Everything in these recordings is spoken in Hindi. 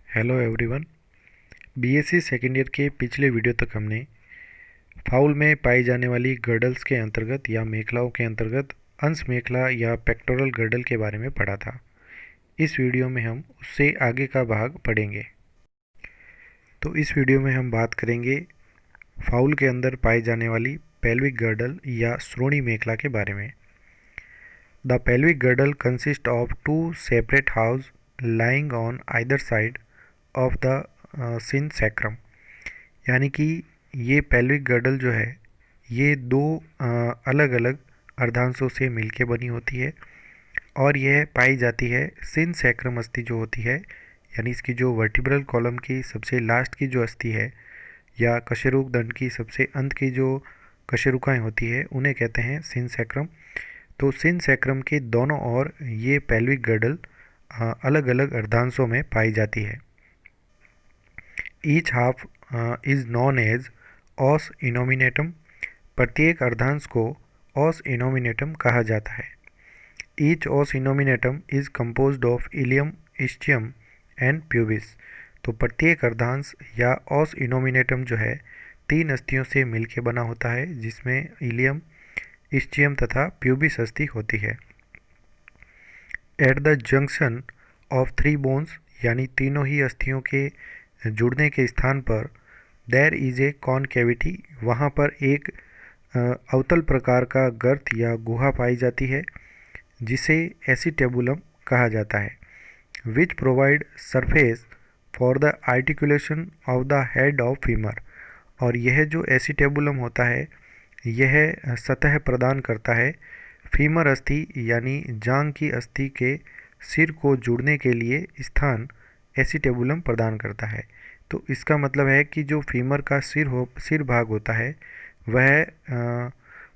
Hello everyone. BSc second year के पिछले वीडियो तक हमने फाउल में पाई जाने वाली गर्डल्स के अंतर्गत या मेखलाओं के अंतर्गत अंश मेखला या पेक्टोरल गर्डल के बारे में पढ़ा था। इस वीडियो में हम उससे आगे का भाग पढ़ेंगे। तो इस वीडियो में हम बात करेंगे फाउल के अंदर पाई जाने वाली पेल्विक गर्डल या श्रोणी मेखला के बारे में। The pelvic girdle consist of two separate halves lying on either side of the synsacrum, यानी कि ये पेल्विक गर्डल जो है ये दो अलग अलग अर्धांशों से मिलके बनी होती है और यह पाई जाती है सिन सैक्रम अस्थि जो होती है, यानी इसकी जो वर्टिब्रल कॉलम की सबसे लास्ट की जो अस्थि है या कशेरुक दंड की सबसे अंत की जो कशेरुकाएँ होती है उन्हें कहते हैं सिन सैक्रम। तो सिन सैक्रम के दोनों ओर ये पेल्विक गर्डल अलग अलग अर्धांशों में पाई जाती है। Each half is known as os innominatum, प्रत्येक अर्धांश को ऑस इनोमिनेटम कहा जाता है। Each os innominatum is composed of ilium, ischium and pubis. तो प्रत्येक अर्धांश या ऑस इनोमिनेटम जो है तीन अस्थियों से मिलकर बना होता है, जिसमें इलियम, इस्चियम तथा प्यूबिस अस्थि होती है। At the junction of three bones, यानी तीनों ही अस्थियों के जुड़ने के स्थान पर देयर इज ए कॉनकेविटी, वहाँ पर एक अवतल प्रकार का गर्त या गुहा पाई जाती है जिसे एसिटेबुलम कहा जाता है, which provide surface for the articulation of the head of femur. और यह जो एसिटेबुलम होता है यह सतह प्रदान करता है फीमर अस्थि यानी जांघ की अस्थि के सिर को जोड़ने के लिए स्थान एसिटेबुलम प्रदान करता है। तो इसका मतलब है कि जो फीमर का सिर भाग होता है वह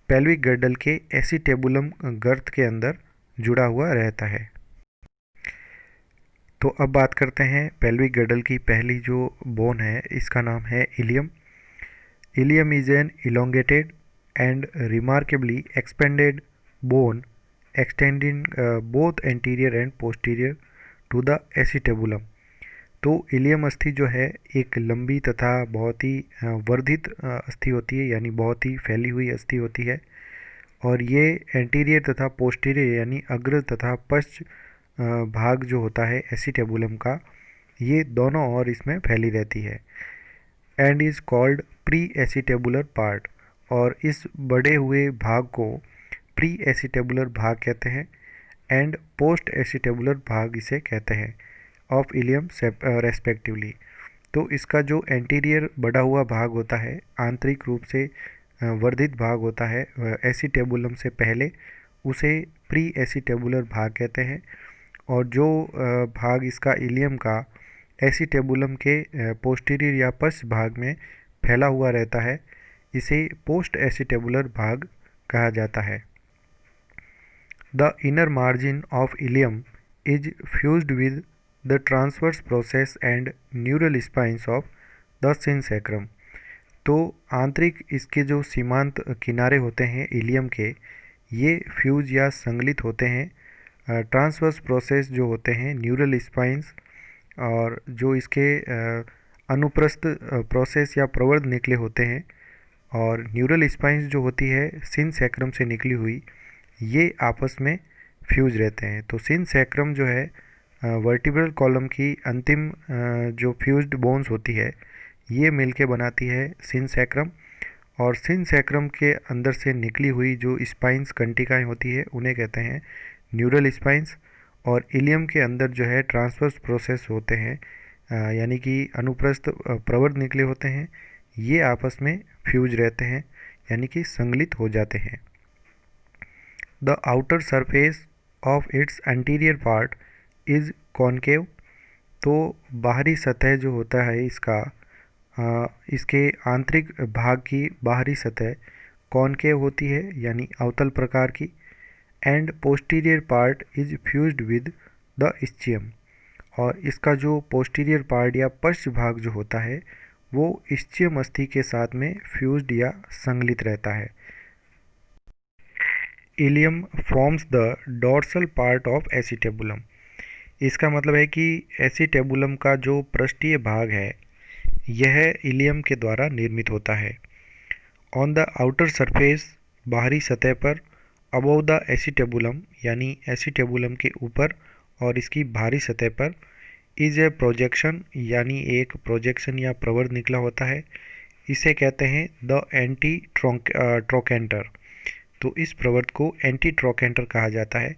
पेल्विक गर्डल के एसिटेबुलम गर्त के अंदर जुड़ा हुआ रहता है। तो अब बात करते हैं पेल्विक गर्डल की पहली जो बोन है, इसका नाम है ilium. Ilium is an elongated and remarkably expanded bone extending both anterior and posterior to the acetabulum। तो इलियम अस्थि जो है एक लंबी तथा बहुत ही वर्धित अस्थि होती है, यानी बहुत ही फैली हुई अस्थि होती है और ये एंटीरियर तथा पोस्टीरियर यानी अग्र तथा पश्च भाग जो होता है एसिटेबुलम का, ये दोनों ओर इसमें फैली रहती है। And is called pre acetabular part, और इस बढ़े हुए भाग को प्री एसिटेबुलर भाग कहते हैं एंड पोस्ट एसिटेबुलर भाग इसे कहते हैं ऑफ इलियम रेस्पेक्टिवली। तो इसका जो एंटीरियर बढ़ा हुआ भाग होता है, आंतरिक रूप से वर्धित भाग होता है एसिटेबुलम से पहले, उसे प्री एसिटेबुलर भाग कहते हैं। और जो भाग इसका इलियम का एसिटेबुलम के पोस्टीरियर या पश्च भाग में फैला हुआ रहता है, इसे पोस्ट एसिटेबुलर भाग कहा जाता है। The inner margin of ilium is fused with the transverse process and neural spines of the synsacrum. तो आंतरिक इसके जो सीमांत किनारे होते हैं इलियम के, ये फ्यूज या संगलित होते हैं। ट्रांसवर्स प्रोसेस जो होते हैं न्यूरल स्पाइंस, और जो इसके अनुप्रस्थ प्रोसेस या प्रवर्ध निकले होते हैं, और न्यूरल स्पाइंस जो होती है सिन सैक्रम से निकली हुई, ये आपस में फ्यूज रहते हैं। तो सिन सैक्रम जो है वर्टिब्रल कॉलम की अंतिम जो फ्यूज्ड बोन्स होती है ये मिलके बनाती है सिन सैक्रम, और सिन सैक्रम के अंदर से निकली हुई जो स्पाइंस कंटिकाएँ होती है उन्हें कहते हैं न्यूरल स्पाइंस। और इलियम के अंदर जो है ट्रांसवर्स प्रोसेस होते हैं, यानी कि अनुप्रस्थ प्रवर्ध निकले होते हैं, ये आपस में फ्यूज रहते हैं यानी कि संगलित हो जाते हैं। The outer surface of its anterior part is concave. तो बाहरी सतह जो होता है इसका, इसके आंतरिक भाग की बाहरी सतह कॉनकेव होती है यानी अवतल प्रकार की। And posterior part is fused with the ischium, और इसका जो पोस्टीरियर पार्ट या पश्च भाग जो होता है वो इस्चियम अस्थि के साथ में फ्यूज्ड या संगलित रहता है। Ilium forms the dorsal part of acetabulum. इसका मतलब है कि एसिटेबुलम का जो पृष्ठीय भाग है यह इलियम के द्वारा निर्मित होता है। ऑन द आउटर सरफेस, बाहरी सतह पर, अबव द एसिटेबुलम यानी एसिटेबुलम के ऊपर और इसकी बाहरी सतह पर, इज ए प्रोजेक्शन यानी एक प्रोजेक्शन या प्रवर्ध निकला होता है। इसे कहते हैं द एंटी ट्रोकेंटर। तो इस प्रवर्ध को एंटी ट्रोकेंटर कहा जाता है।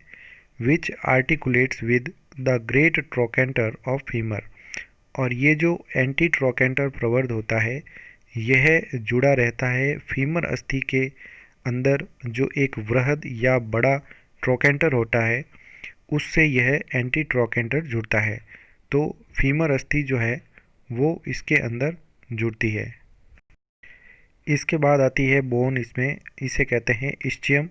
Which articulates with the great trochanter of femur. और ये जो एंटी ट्रोकेंटर प्रवर्ध होता है यह जुड़ा रहता है फीमर अस्थि के अंदर जो एक वृहद या बड़ा ट्रोकेंटर होता है, उससे यह एंटी ट्रोकेंटर जुड़ता है। तो फीमर अस्थि जो है वो इसके अंदर जुड़ती है। इसके बाद आती है बोन, इसमें इसे कहते हैं ischium.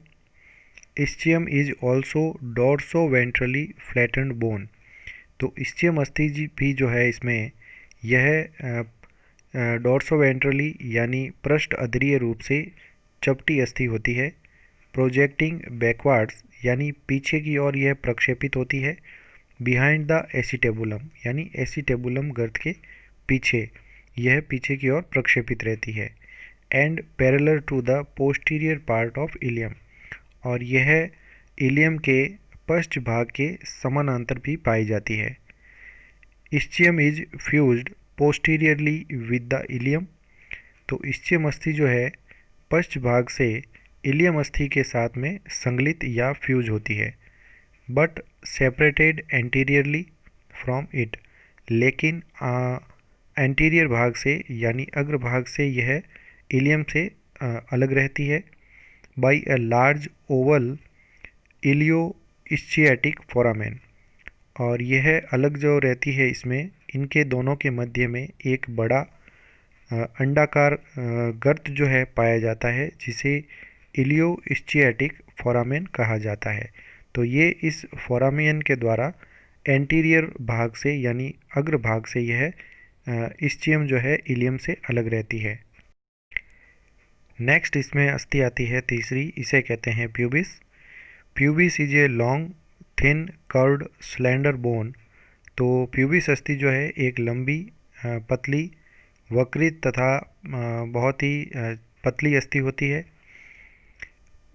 Ischium is also dorso ventrally flattened bone. तो इस्चियम अस्थि भी जो है इसमें यह डोर्सो वेंट्रली यानी पृष्ठ अधरीय रूप से चपटी अस्थि होती है। प्रोजेक्टिंग बैकवर्ड्स यानी पीछे की ओर यह प्रक्षेपित होती है। बिहाइंड द एसिटेबुलम यानी एसिटेबुलम गर्त के पीछे यह पीछे की ओर प्रक्षेपित रहती है। And parallel to the posterior part of ilium. और यह इलियम के पश्च भाग के समानांतर भी पाई जाती है। Ischium is fused posteriorly with the ilium. तो इस्चियम अस्थि जो है पश्च भाग से इलियम अस्थि के साथ में संगलित या फ्यूज होती है। But separated anteriorly from it. लेकिन एंटीरियर भाग से यानी अग्र भाग से यह इलियम से अलग रहती है। By a large oval ilio ischiatic foramen. और यह अलग जो रहती है इसमें इनके दोनों के मध्य में एक बड़ा अंडाकार गर्त जो है पाया जाता है जिसे इलियो इस्चिएटिक फोरामेन कहा जाता है। तो ये इस फोरामेन के द्वारा एंटीरियर भाग से यानी अग्र भाग से यह इस्चियम जो है इलियम से अलग रहती है। नेक्स्ट इसमें अस्थि आती है तीसरी, इसे कहते हैं pubis. Pubis is a long thin curved slender bone. तो प्यूबिस अस्थि जो है एक लंबी पतली वक्रित तथा बहुत ही पतली अस्थि होती है।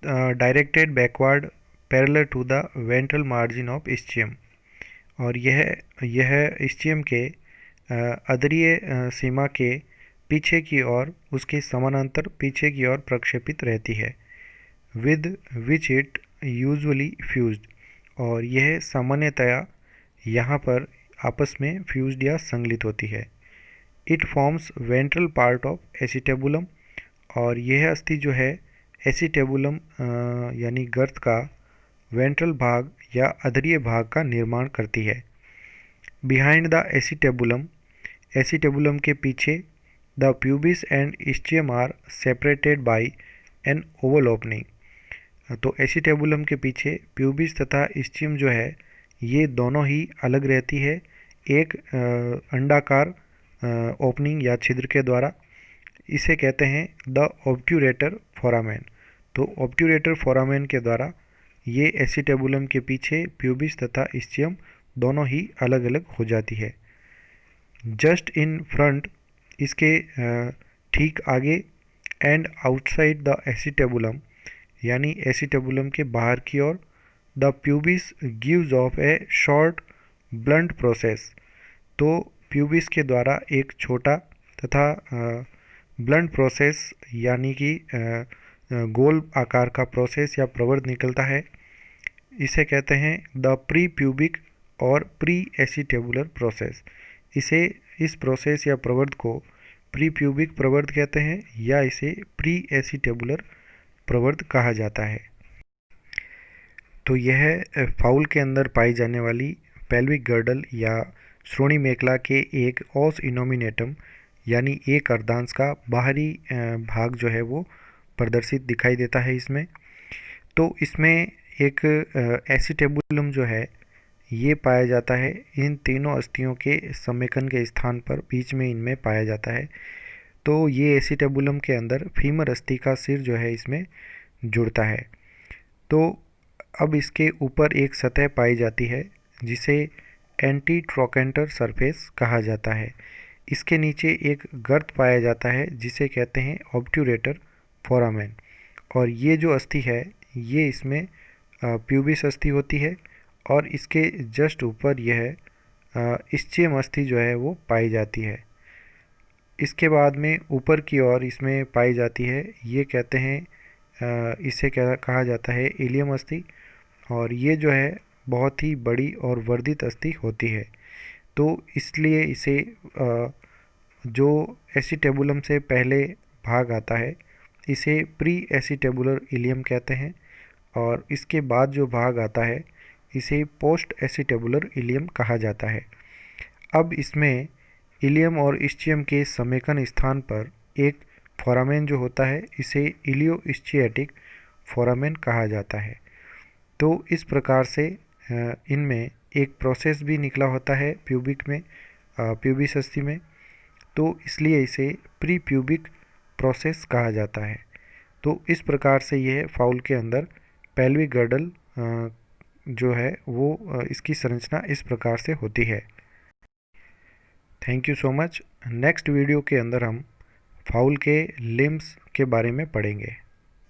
Directed backward parallel to the ventral margin of ischium. और यह इस्चियम के अधरीय सीमा के पीछे की ओर उसके समानांतर पीछे की ओर प्रक्षेपित रहती है। With which it usually fused. और यह सामान्यतया यहाँ पर आपस में फ्यूज्ड या संगलित होती है। It forms ventral part of acetabulum. और यह अस्थि जो है एसिटेबुलम यानी गर्त का वेंट्रल भाग या अधरीय भाग का निर्माण करती है। बिहाइंड द एसिटेबुलम, एसिटेबुलम के पीछे, the pubis and ischium are separated by an oval opening. तो एसिटेबुलम के पीछे प्यूबिस तथा इस्चियम जो है ये दोनों ही अलग रहती है एक अंडाकार ओपनिंग या छिद्र के द्वारा। इसे कहते हैं द ऑब्ट्यूरेटर फोरामेन। तो ऑब्ट्यूरेटर फोरामेन के द्वारा ये एसिटेबुलम के पीछे प्यूबिस तथा इस्चियम दोनों ही अलग अलग हो जाती है। जस्ट इन फ्रंट, इसके ठीक आगे, एंड आउटसाइड द एसिटेबुलम यानी एसिटेबुलम के बाहर की ओर, the pubis gives off a short blunt process. तो प्यूबिस के द्वारा एक छोटा तथा ब्लंट प्रोसेस यानी कि गोल आकार का प्रोसेस या प्रवर्ध निकलता है। इसे कहते हैं द प्री प्यूबिक और प्री एसिटेबुलर प्रोसेस। इस प्रोसेस या प्रवर्ध को प्री प्यूबिक प्रवर्ध कहते हैं या इसे प्री एसिटेबुलर प्रवर्ध कहा जाता है। तो यह फाउल के अंदर पाई जाने वाली पेल्विक गर्डल या श्रोणि मेखला के एक ओस इनोमिनेटम यानी एक अर्धांश का बाहरी भाग जो है वो प्रदर्शित दिखाई देता है इसमें। तो इसमें एक एसिटेबुलम जो है ये पाया जाता है इन तीनों अस्थियों के समेकन के स्थान पर बीच में इनमें पाया जाता है। तो ये एसिटेबुलम के अंदर फीमर अस्थि का सिर जो है इसमें जुड़ता है। तो अब इसके ऊपर एक सतह पाई जाती है जिसे एंटी ट्रोकेंटर सरफेस कहा जाता है। इसके नीचे एक गर्त पाया जाता है जिसे कहते हैं ऑब्ट्यूरेटर फोरामेन, और ये जो अस्थि है ये इसमें प्यूबिस अस्थि होती है, और इसके जस्ट ऊपर यह इस्चियम अस्थि जो है वो पाई जाती है। इसके बाद में ऊपर की ओर इसमें पाई जाती है, ये कहते हैं इसे क्या कहा जाता है, इलियम अस्थि, और ये जो है बहुत ही बड़ी और वर्धित अस्थि होती है। तो इसलिए इसे जो एसिटेबुलम से पहले भाग आता है इसे प्री एसिटेबुलर इलियम कहते हैं, और इसके बाद जो भाग आता है इसे पोस्ट एसिटेबुलर इलियम कहा जाता है। अब इसमें इलियम और इस्चियम के समेकन स्थान पर एक फोरामेन जो होता है इसे इलियो इस्चिएटिक फोरामेन कहा जाता है। तो इस प्रकार से इनमें एक प्रोसेस भी निकला होता है प्यूबिक में, प्यूबिस अस्थि में, तो इसलिए इसे प्री प्यूबिक प्रोसेस कहा जाता है। तो इस प्रकार से यह फाउल के अंदर पेल्विक गर्डल जो है वो इसकी संरचना इस प्रकार से होती है। Thank you so much. Next video के अंदर हम फाउल के लिम्स के बारे में पढ़ेंगे।